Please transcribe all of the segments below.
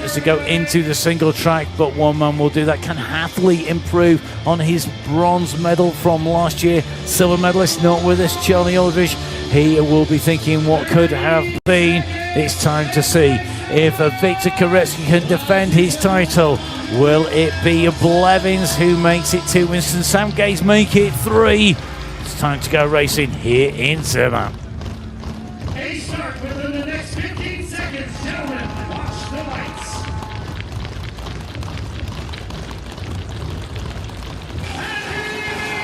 as they go into the single track, but one man will do that. Can Hathaway improve on his bronze medal from last year? Silver medalist not with us, Charlie Aldridge. He will be thinking what could have been. It's time to see if Victor Koretsky can defend his title. Will it be Blevins who makes it 2 wins? And Sam Gaze make it 3? It's time to go racing here in Zermatt. A start within the next 15 seconds. Gentlemen, watch the lights.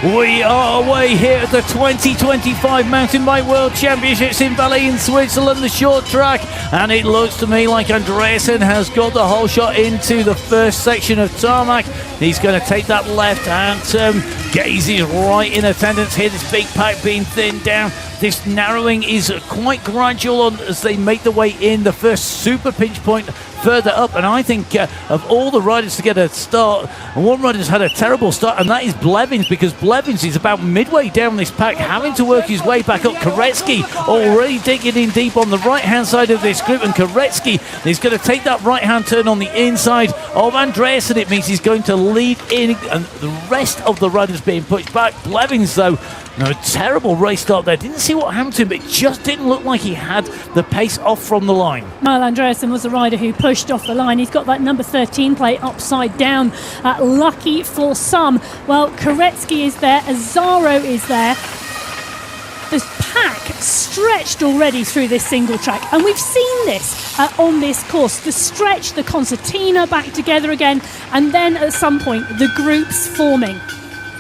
We are away here at the 2025 Mountain Bike World Championships in Valais in Switzerland, the short track, and it looks to me like Andreasen has got the whole shot into the first section of tarmac. He's going to take that left-hand turn. Gaze is right in attendance here, this big pack being thinned down. This narrowing is quite gradual as they make the way in. The first super pinch point further up, and I think of all the riders to get a start, one rider's had a terrible start, and that is Blevins, because Blevins is about midway down this pack, having to work his way back up. Koretsky already digging in deep on the right-hand side of this group, and Koretsky is going to take that right-hand turn on the inside of Andreasen. It means he's going to lead in, and the rest of the riders being pushed back. Blevins, though, a terrible race start there. Didn't see what happened to him, but it just didn't look like he had the pace off from the line. Well, Andreasen was the rider who pushed off the line. He's got that number 13 plate upside down. Lucky for some. Well, Koretsky is there. Azzaro is there. The pack stretched already through this single track, and we've seen this on this course. The stretch, the concertina back together again, and then at some point the groups forming.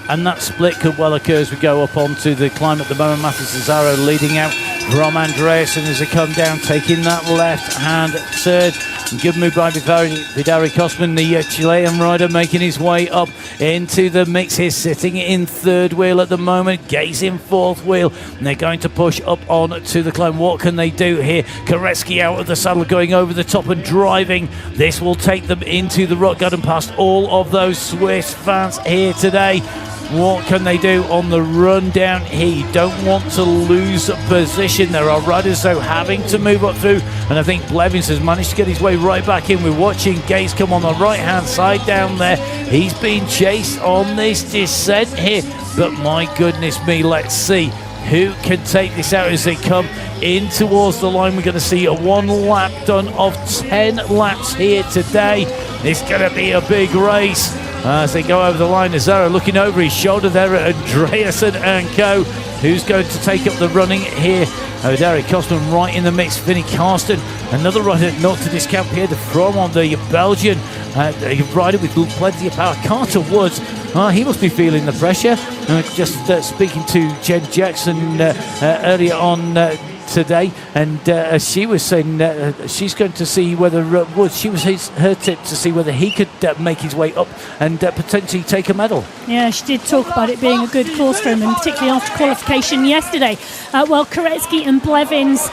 And that split could well occur as we go up onto the climb at the moment. Matheus Azzaro leading out from Andreasen as they come down, taking that left-hand turn. Good move by Vidari Kosman, the Chilean rider, making his way up into the mix here, sitting in third wheel at the moment. Gaze in fourth wheel, and they're going to push up on to the climb. What can they do here? Koretsky out of the saddle, going over the top and driving. This will take them into the rock garden past all of those Swiss fans here today. What can they do on the run down here? You don't want to lose position. There are riders, though, having to move up through, and I think Blevins has managed to get his way right back in. We're watching Gaze come on the right-hand side down there. He's being chased on this descent here, but my goodness me, let's see who can take this out as they come in towards the line. We're going to see a one lap done of 10 laps here today. It's going to be a big race. As they go over the line, Azzaro looking over his shoulder there at Andreasen and co. Who's going to take up the running here? Derek Kosman right in the mix. Vinnie Karsten, another rider not to discount. Pierre de Fromont, the Belgian rider with plenty of power. Carter Woods, he must be feeling the pressure. Just speaking to Jen Jackson earlier on today, and she was saying she's going to see whether Woods, she was her tip to see whether he could make his way up and potentially take a medal. Yeah, she did talk about it being a good course for him, and particularly after qualification yesterday. Well, Koretsky and Blevins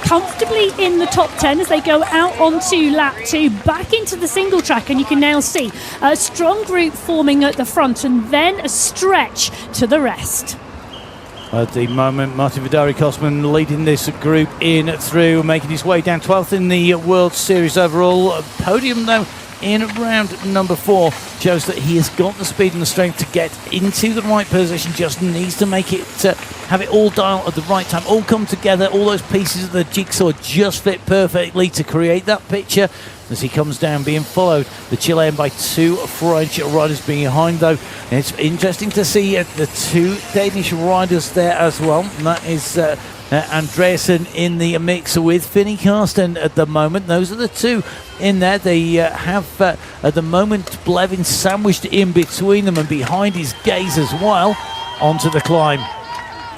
comfortably in the top 10 as they go out onto lap 2, back into the single track, and you can now see a strong group forming at the front and then a stretch to the rest. At the moment, Martin Vidari Kosman leading this group in through, making his way down 12th in the World Series overall. Podium, though, in round number 4 shows that he has got the speed and the strength to get into the right position, just needs to make it, have it all dial at the right time, all come together, all those pieces of the jigsaw just fit perfectly to create that picture. As he comes down, being followed, the Chilean, by 2 French riders behind, though. And it's interesting to see the 2 Danish riders there as well. And that is Andreasen in the mix with Vinnie Karsten at the moment. Those are the 2 in there. They have, at the moment, Blevins sandwiched in between them, and behind his Gaze as well onto the climb.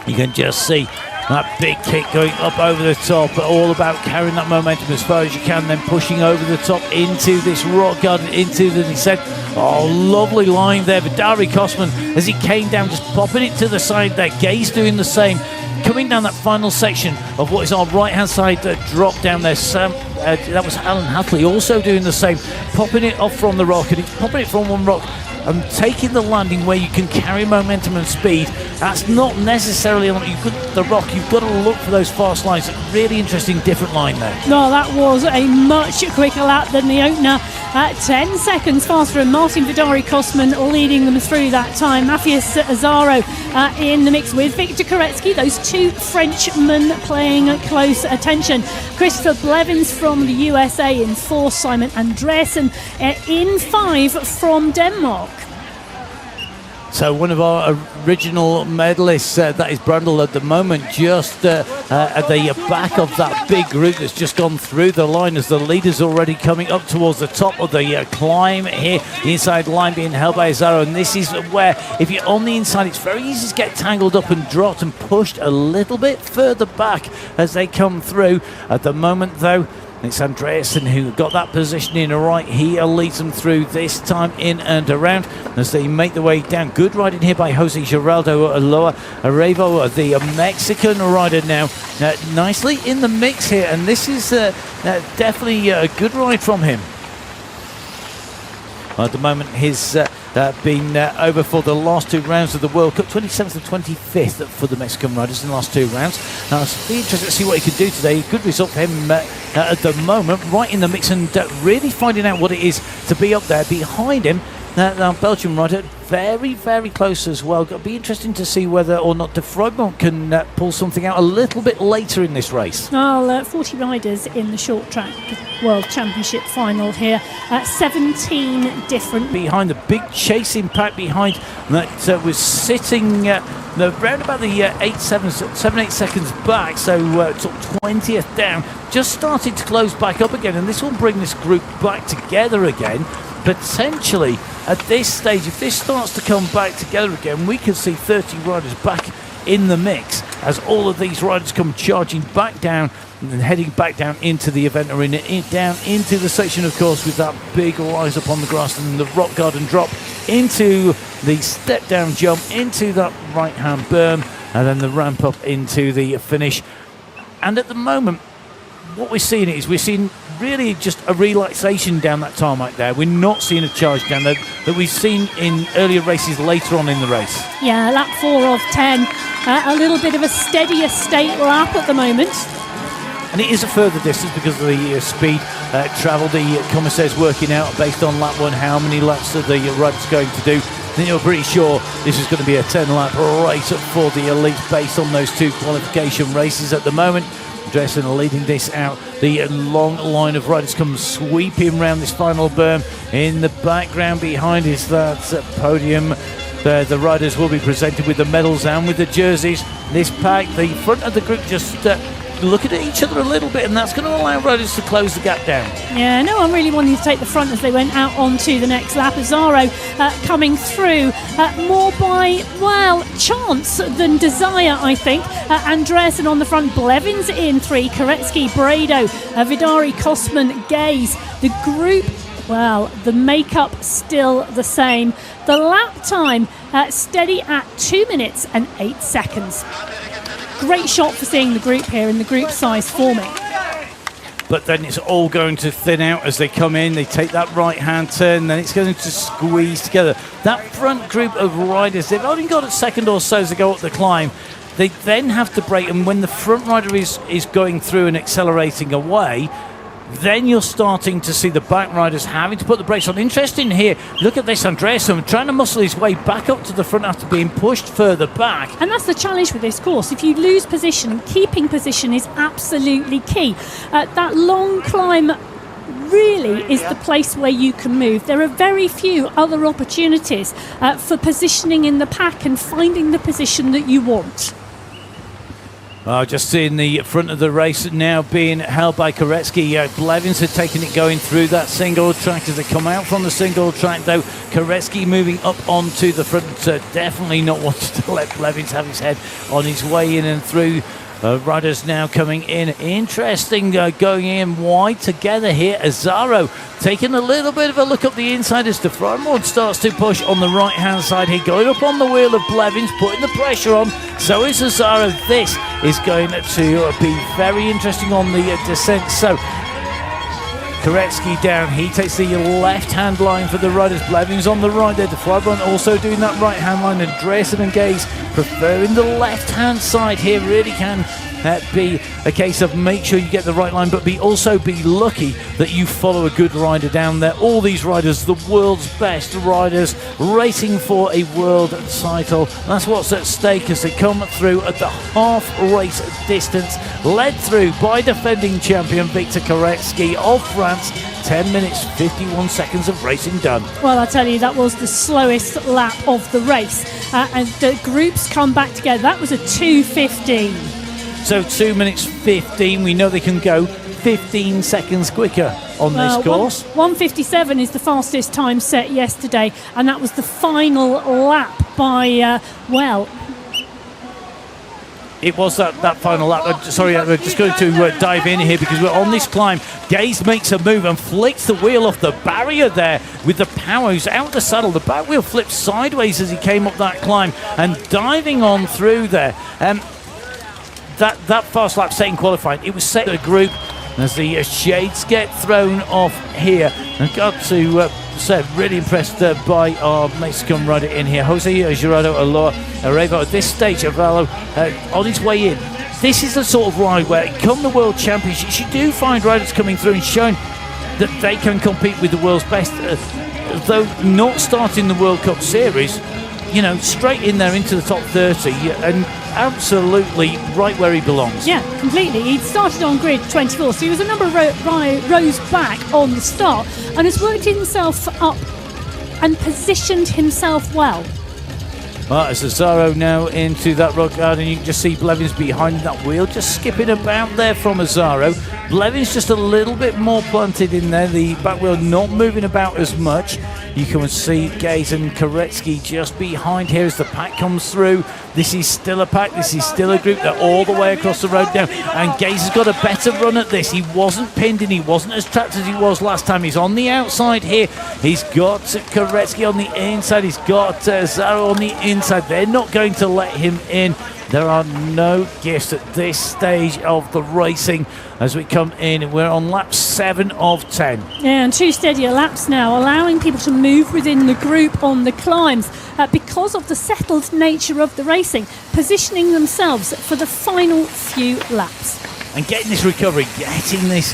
You can just see that big kick going up over the top, all about carrying that momentum as far as you can, then pushing over the top into this rock garden, into the descent. Oh, lovely line there. Vidari Kosman, as he came down, just popping it to the side there. Gaze doing the same. Coming down that final section of what is our right-hand side drop down there. That was Alan Hatley also doing the same, popping it off from the rock, and he's popping it from one rock and taking the landing where you can carry momentum and speed. That's not necessarily on the rock. You've got to look for those fast lines. Really interesting, different line there. No, that was a much quicker lap than the opener. 10 seconds faster, and Martin Vidari-Kosman leading them through that time. Matthias Azzaro in the mix with Victor Koretsky. Those two Frenchmen playing close attention. Christopher Blevins from the USA in 4, Simon Andresen in 5 from Denmark. So one of our original medalists, that is Brundle at the moment, just at the back of that big group that's just gone through the line as the leader's already coming up towards the top of the climb here. The inside line being held by Azzaro, and this is where, if you're on the inside, it's very easy to get tangled up and dropped and pushed a little bit further back as they come through. At the moment, though, it's Andreasen who got that positioning right. He leads them through this time in and around as they make their way down. Good riding here by Jose Geraldo Aloa Arevo, the Mexican rider now. Nicely in the mix here, and this is definitely a good ride from him. At the moment, his been over for the last 2 rounds of the World Cup, 27th and 25th for the Mexican riders in the last 2 rounds. It's be interesting to see what he can do today. Good result for him at the moment, right in the mix, and really finding out what it is to be up there. Behind him, the Belgian rider, very, very close as well. It'll be interesting to see whether or not De Freudmont can pull something out a little bit later in this race. Well, 40 riders in the short track World Championship final here. 17 different. Behind the big chasing pack behind that was sitting round about the 7-8 seconds back, so took 20th down, just started to close back up again, and this will bring this group back together again. Potentially at this stage, if this starts to come back together again, we could see 30 riders back in the mix as all of these riders come charging back down and then heading back down into the event arena, down into the section, of course, with that big rise up on the grass and the rock garden drop into the step down jump into that right hand berm, and then the ramp up into the finish. And at the moment, what we're seeing is we're seeing really just a relaxation down that tarmac there. We're not seeing a charge down there that we've seen in earlier races later on in the race. Yeah, lap 4 of 10. A little bit of a steadier state lap at the moment. And it is a further distance because of the speed travel. The commissaire's working out based on lap 1 how many laps are the rider's going to do. I think you're pretty sure this is going to be a 10-lap race for the elites based on those 2 qualification races at the moment. Andresen leading this out. The long line of riders come sweeping around this final berm. In the background behind is that podium. The riders will be presented with the medals and with the jerseys. This pack, the front of the group just looking at each other a little bit, and that's going to allow riders to close the gap down. Yeah, no one really wanting to take the front as they went out onto the next lap. Azzaro coming through more by, well, chance than desire, I think. Andresen on the front, Blevins in 3, Koretsky, Brado, Vidari, Kosman, Gaze. The group, well, the makeup still the same. The lap time steady at 2 minutes and 8 seconds. Great shot for seeing the group here in the group size forming. But then it's all going to thin out as they come in. They take that right-hand turn, then it's going to squeeze together. That front group of riders, they've only got a second or so to go up the climb. They then have to brake, and when the front rider is going through and accelerating away, then you're starting to see the back riders having to put the brakes on. Interesting here, look at this, Andresen trying to muscle his way back up to the front after being pushed further back. And that's the challenge with this course. If you lose position, keeping position is absolutely key. That long climb really is the place where you can move. There are very few other opportunities for positioning in the pack and finding the position that you want. Just seeing the front of the race now being held by Koretsky. Blevins had taken it going through that single track as they come out from the single track, though. Koretsky moving up onto the front, definitely not wanting to let Blevins have his head on his way in and through. Riders now coming in. Interesting going in wide together here. Azzaro taking a little bit of a look up the inside as De Freudmont starts to push on the right hand side here, going up on the wheel of Blevins, putting the pressure on. So is Azzaro. This is going to be very interesting on the descent. So Koretsky down. He takes the left-hand line for the riders. Blevins on the right there. De Freiburg also doing that right-hand line. Andreasen and Gaze preferring the left-hand side here. Really can be a case of make sure you get the right line, but also be lucky that you follow a good rider down there. All these riders, the world's best riders, racing for a world title. That's what's at stake as they come through at the half-race distance, led through by defending champion Victor Koretsky of France. 10 minutes, 51 seconds of racing done. Well, I tell you, that was the slowest lap of the race. And the groups come back together. That was a 2:15. So 2 minutes 15, we know they can go 15 seconds quicker on this course. 1:57 is the fastest time set yesterday, and that was the final lap by, it was that final lap. Sorry, I'm just going to dive in here because we're on this climb. Gaze makes a move and flicks the wheel off the barrier there with the power. He's out the saddle. The back wheel flipped sideways as he came up that climb and diving on through there. That fast lap set in qualifying, it was set to a group as the shades get thrown off here. And got to say, really impressed by our Mexican rider in here, Jose Gerardo Arevo. At this stage, Avalo on his way in. This is the sort of ride where, come the World Championships, you do find riders coming through and showing that they can compete with the world's best, though not starting the World Cup Series. You know, straight in there into the top 30 and absolutely right where he belongs. Yeah, completely. He started on grid 24, so he was a number of rows back on the start and has worked himself up and positioned himself well. Well, as Azaro now into that rock garden, you can just see Blevins behind that wheel, just skipping about there from Azaro. Blevins just a little bit more planted in there, the back wheel not moving about as much. You can see Gaze and Koretsky just behind here as the pack comes through. This is still a pack, this is still a group. They're all the way across the road now. And Gaze has got a better run at this. He wasn't pinned and he wasn't as trapped as he was last time. He's on the outside here. He's got Koretsky on the inside. He's got Zaro on the inside. They're not going to let him in. There are no gifts at this stage of the racing as we come in. We're on lap 7 of 10. Yeah, and 2 steadier laps now, allowing people to move within the group on the climbs because of the settled nature of the racing, positioning themselves for the final few laps. And getting this recovery, getting this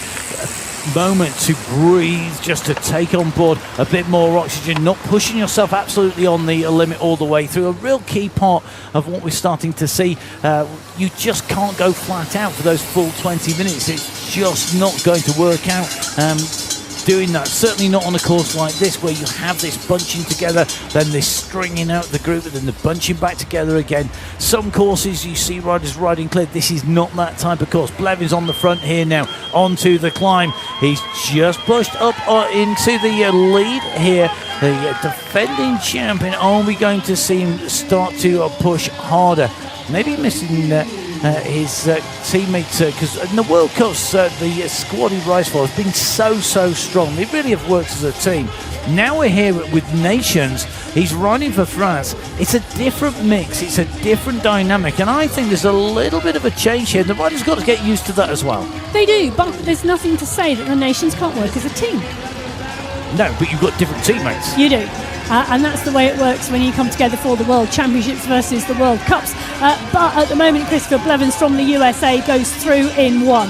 moment to breathe, just to take on board a bit more oxygen, not pushing yourself absolutely on the limit all the way through. A real key part of what we're starting to see. You just can't go flat out for those full 20 minutes. It's just not going to work out doing that. Certainly not on a course like this where you have this bunching together, then this stringing out the group, and then the bunching back together again. Some courses you see riders riding clear. This is not that type of course. Blevins on the front here now, onto the climb. He's just pushed up into the lead here. The defending champion, are we going to see him start to push harder? Maybe missing his teammate, because in the World Cups, the squad he rides for has been so strong. They really have worked as a team. Now we're here with Nations. He's riding for France. It's a different mix. It's a different dynamic. And I think there's a little bit of a change here. The riders got to get used to that as well. They do, but there's nothing to say that the Nations can't work as a team. No, but you've got different teammates. You do. And that's the way it works when you come together for the World Championships versus the World Cups. But at the moment, Christopher Blevins from the USA goes through in 1.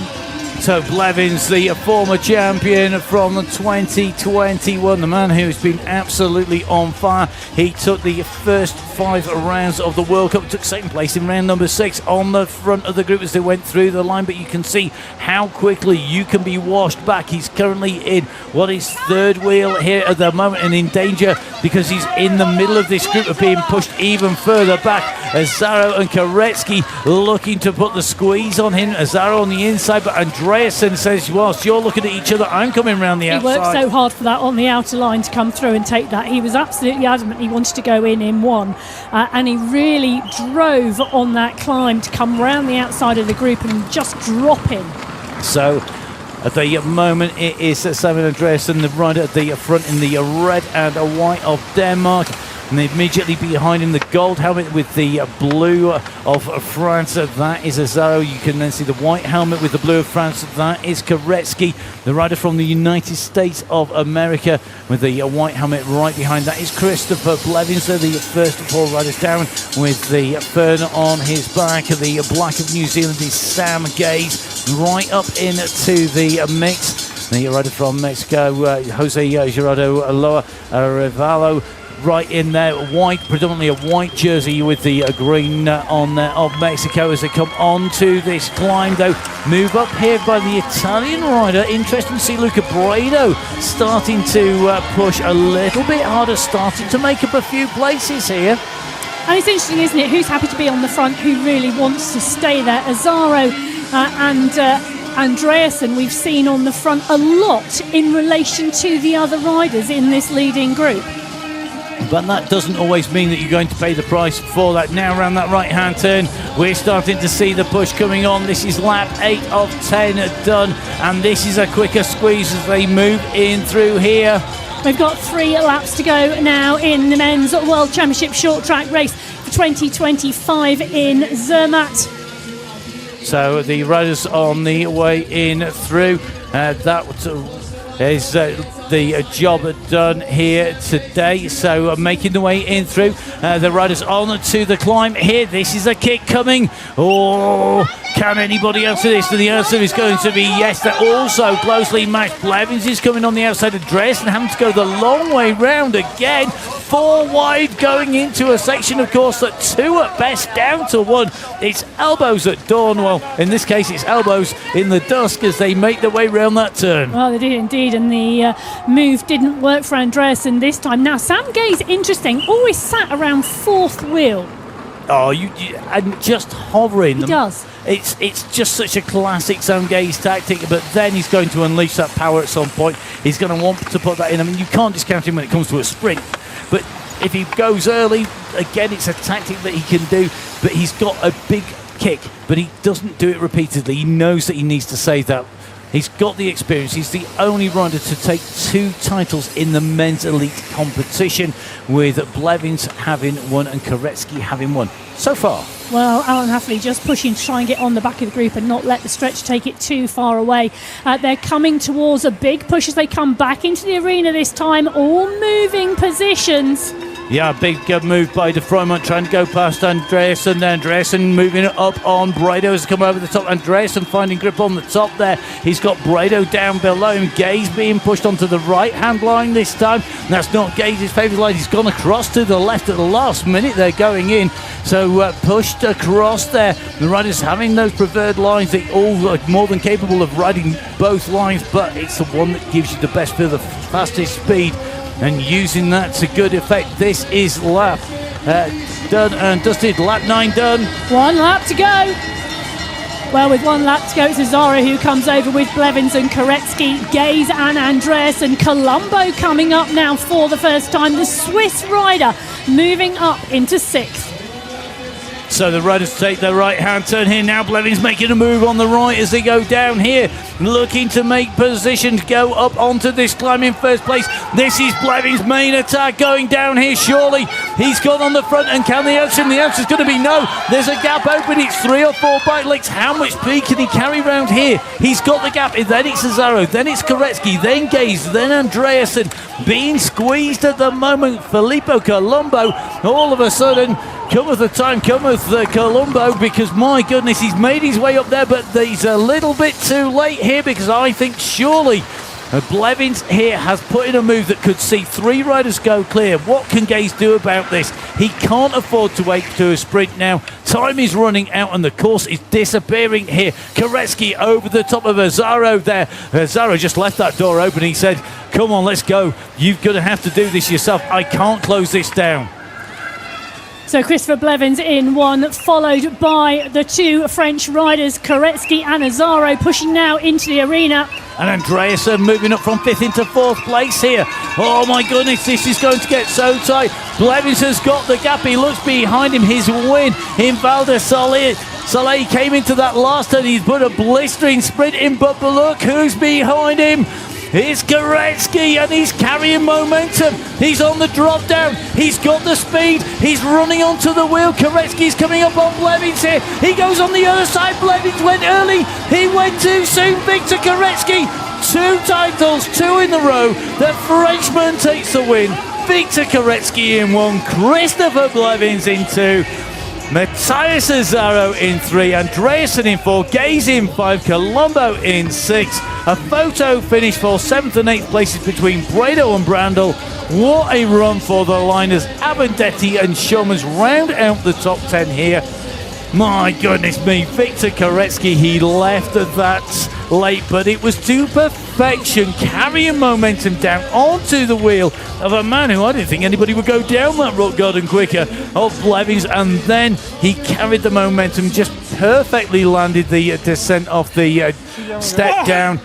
So Blevins, the former champion from 2021, the man who's been absolutely on fire. He took the first 5 rounds of the World Cup, took second place in round number 6 on the front of the group as they went through the line, but you can see how quickly you can be washed back. He's currently in what is third wheel here at the moment and in danger because he's in the middle of this group of being pushed even further back. Azaro and Koretsky looking to put the squeeze on him. Azaro on the inside, but Andreasen says, whilst you're looking at each other, I'm coming around the outside. He worked so hard for that on the outer line to come through and take that. He was absolutely adamant he wanted to go in 1. And he really drove on that climb to come round the outside of the group and just drop in. So at the moment it is Simon Andreasen, the rider at the front in the red and white of Denmark. And immediately behind him, the gold helmet with the blue of France. That is Azaro. You can then see the white helmet with the blue of France. That is Koretsky, the rider from the United States of America, with the white helmet right behind. That is Christopher Blevins. So the first 4 riders down with the fern on his back. The black of New Zealand is Sam Gaze, right up into the mix. The rider from Mexico, Jose Gerardo Loa Revalo, right in there, white, predominantly a white jersey with the green on there of Mexico as they come on to this climb, though. Move up here by the Italian rider. Interesting to see Luca Braido starting to push a little bit harder, starting to make up a few places here. And it's interesting, isn't it? Who's happy to be on the front, who really wants to stay there? Azaro and Andreasen we've seen on the front a lot in relation to the other riders in this leading group. But that doesn't always mean that you're going to pay the price for that. Now around that right-hand turn, we're starting to see the push coming on. This is lap 8 of 10 done, and this is a quicker squeeze as they move in through here. We've got 3 laps to go now in the Men's World Championship short track race for 2025 in Zermatt. So the riders on the way in through. That is the job done here today. So making the way in through. The riders on to the climb here. This is a kick coming. Oh, can anybody answer this? And the answer is going to be yes. They're also closely matched. Blevins is coming on the outside of Dress and having to go the long way round again. 4 wide going into a section, of course, that 2 at best, down to 1. It's elbows at dawn. Well, in this case, it's elbows in the dusk as they make their way round that turn. Well, they did indeed, and the move didn't work for Andreasen this time. Now, Sam Gaze, interesting, always sat around 4th wheel. Oh, and just hovering. He does. It's just such a classic Sam Gaze tactic, but then he's going to unleash that power at some point. He's going to want to put that in. I mean, you can't discount him when it comes to a sprint, but if he goes early, again, it's a tactic that he can do, but he's got a big kick, but he doesn't do it repeatedly. He knows that he needs to save that. He's got the experience. He's the only rider to take 2 titles in the men's elite competition, with Blevins having won and Koretsky having won so far. Well, Alan Hafley just pushing to try and get on the back of the group and not let the stretch take it too far away. They're coming towards a big push as they come back into the arena this time, all moving positions. Yeah, big move by De Froymont trying to go past Andreasen. Andreasen moving up on Braido has come over the top. Andreasen finding grip on the top there. He's got Braido down below him. Gaze being pushed onto the right-hand line this time. And that's not Gaze's favourite line. He's gone across to the left at the last minute. They're going in. So pushed across there. The riders having those preferred lines. They all are more than capable of riding both lines, but it's the one that gives you the best for the fastest speed. And using that to good effect. This is lap done and dusted. Lap 9 done. 1 lap to go. Well, with 1 lap to go, it's Azaro who comes over with Blevins and Koretsky, Gaze and Andreas, and Colombo coming up now for the first time. The Swiss rider moving up into 6th. So the riders take their right-hand turn here. Now Blevins making a move on the right as they go down here, looking to make position to go up onto this climb in first place. This is Blevins' main attack going down here. Surely he's gone on the front, and can they answer him? The answer's going to be no. There's a gap open. It's 3 or 4 bike legs. How much speed can he carry round here? He's got the gap. Then it's Azaro, then it's Koretsky, then Gaze, then Andreasen. Being squeezed at the moment. Filippo Colombo, all of a sudden, cometh the time, cometh the Colombo, because my goodness, he's made his way up there, but he's a little bit too late here, because I think surely Blevins here has put in a move that could see 3 riders go clear. What can Gaze do about this? He can't afford to wait to a sprint now. Time is running out and the course is disappearing here. Koretsky over the top of Azaro there. Azaro just left that door open. He said, come on, let's go. You're going to have to do this yourself. I can't close this down. So Christopher Blevins in 1, followed by the 2 French riders, Koretsky and Azaro, pushing now into the arena. And Andreasen moving up from 5th into 4th place here. Oh my goodness, this is going to get so tight. Blevins has got the gap. He looks behind him. His win in Val de Soleil came into that last turn. He's put a blistering sprint in, but look who's behind him. Here's Koretsky, and he's carrying momentum. He's on the drop down. He's got the speed. He's running onto the wheel. Koretsky's coming up on Blevins here. He goes on the other side. Blevins went early. He went too soon. Victor Koretsky, 2 titles, 2 in a row. The Frenchman takes the win. Victor Koretsky in 1. Christopher Blevins in 2. Matthias Azzaro in 3, Andreasen in 4, Gaze in 5, Colombo in 6. A photo finish for 7th and 8th places between Bredo and Brandel. What a run for the liners. Abendetti and Shomans round out the top 10 here. My goodness me, Victor Koretsky, he left that late, but it was to perfection, carrying momentum down onto the wheel of a man who I didn't think anybody would go down that rock garden quicker, of Blevins, and then he carried the momentum, just perfectly landed the descent off the step down.